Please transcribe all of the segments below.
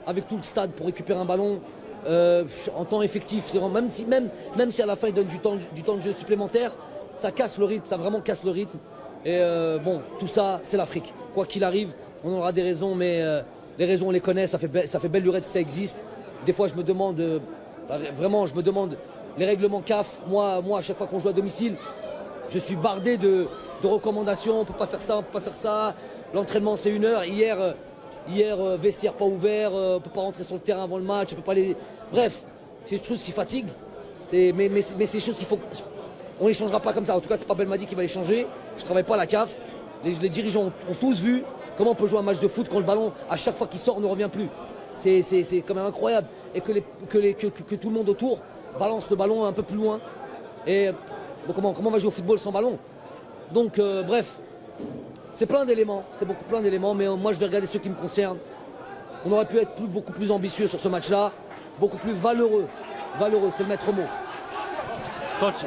avec tout le stade pour récupérer un ballon en temps effectif. Même si à la fin ils donnent du temps de jeu supplémentaire, ça casse le rythme, ça vraiment casse le rythme. Et bon, tout ça, c'est l'Afrique. Quoi qu'il arrive, on aura des raisons, mais les raisons, on les connaît, ça fait belle lurette que ça existe. Des fois, je me demande, vraiment, je me demande, les règlements CAF, moi à chaque fois qu'on joue à domicile, je suis bardé de recommandations, on ne peut pas faire ça, on ne peut pas faire ça. L'entraînement, c'est 1 heure. Hier, vestiaire pas ouvert, on ne peut pas rentrer sur le terrain avant le match, on peut pas aller... Bref, c'est des choses qui fatiguent, mais c'est des choses qu'il faut... On ne les changera pas comme ça. En tout cas, c'est pas Belmadi qui va les changer. Je ne travaille pas à la CAF. Les dirigeants ont tous vu comment on peut jouer un match de foot quand le ballon, à chaque fois qu'il sort, ne revient plus. C'est quand même incroyable. Et que tout le monde autour balance le ballon un peu plus loin. Et bon, comment on va jouer au football sans ballon? Donc, bref, c'est plein d'éléments. C'est plein d'éléments. Mais moi, je vais regarder ceux qui me concernent. On aurait pu être beaucoup plus ambitieux sur ce match-là. Beaucoup plus valeureux. Valeureux, c'est le maître mot. Coach.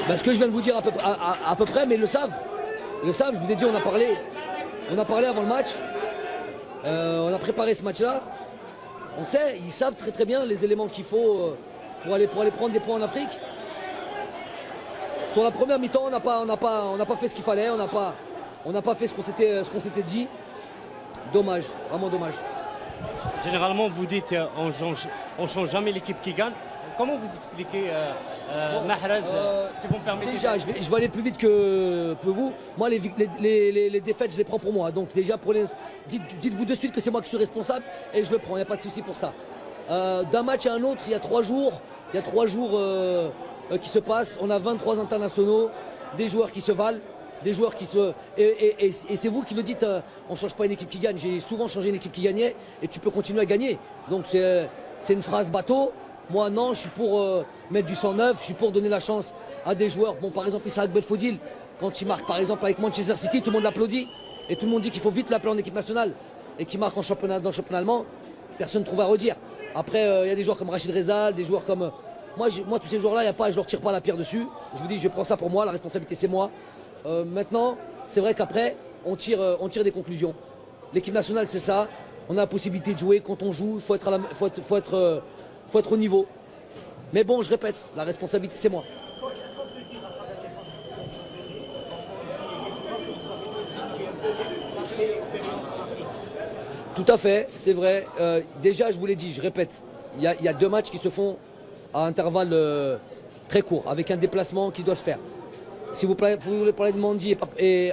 Ben, ce que je viens de vous dire à peu près, mais ils le savent. Ils le savent, je vous ai dit, on a parlé avant le match. On a préparé ce match-là. On sait, ils savent très bien les éléments qu'il faut pour aller prendre des points en Afrique. Sur la première mi-temps, on n'a pas fait ce qu'il fallait, on n'a pas fait ce qu'on s'était dit. Dommage, vraiment dommage. Généralement, vous dites on change jamais l'équipe qui gagne. Comment vous expliquez Mahrez, si vous me permettez? Déjà, je vais aller plus vite que vous. Moi, les défaites, je les prends pour moi. Donc déjà, dites-vous de suite que c'est moi qui suis responsable et je le prends, il n'y a pas de souci pour ça. D'un match à un autre, il y a 3 jours, qui se passent. On a 23 internationaux, des joueurs qui se valent, des joueurs qui se... Et c'est vous qui le dites, on ne change pas une équipe qui gagne. J'ai souvent changé une équipe qui gagnait et tu peux continuer à gagner. Donc c'est une phrase bateau. Moi non, je suis pour mettre du sang neuf, je suis pour donner la chance à des joueurs. Bon, par exemple, Issa Belfodil, quand il marque par exemple avec Manchester City, tout le monde l'applaudit. Et tout le monde dit qu'il faut vite l'appeler en équipe nationale. Et qu'il marque dans le championnat allemand, personne ne trouve à redire. Après, il y a des joueurs comme Rachid Rezal, des joueurs comme... Moi, tous ces joueurs-là, je ne leur tire pas la pierre dessus. Je vous dis, je prends ça pour moi, la responsabilité c'est moi. Maintenant, c'est vrai qu'après, on tire des conclusions. L'équipe nationale, c'est ça. On a la possibilité de jouer. Quand on joue, il faut être au niveau. Mais bon, je répète, la responsabilité, c'est moi. Tout à fait, c'est vrai. Déjà, je vous l'ai dit, je répète, il y a 2 matchs qui se font à intervalles très courts, avec un déplacement qui doit se faire. Si vous voulez parler de Mandi et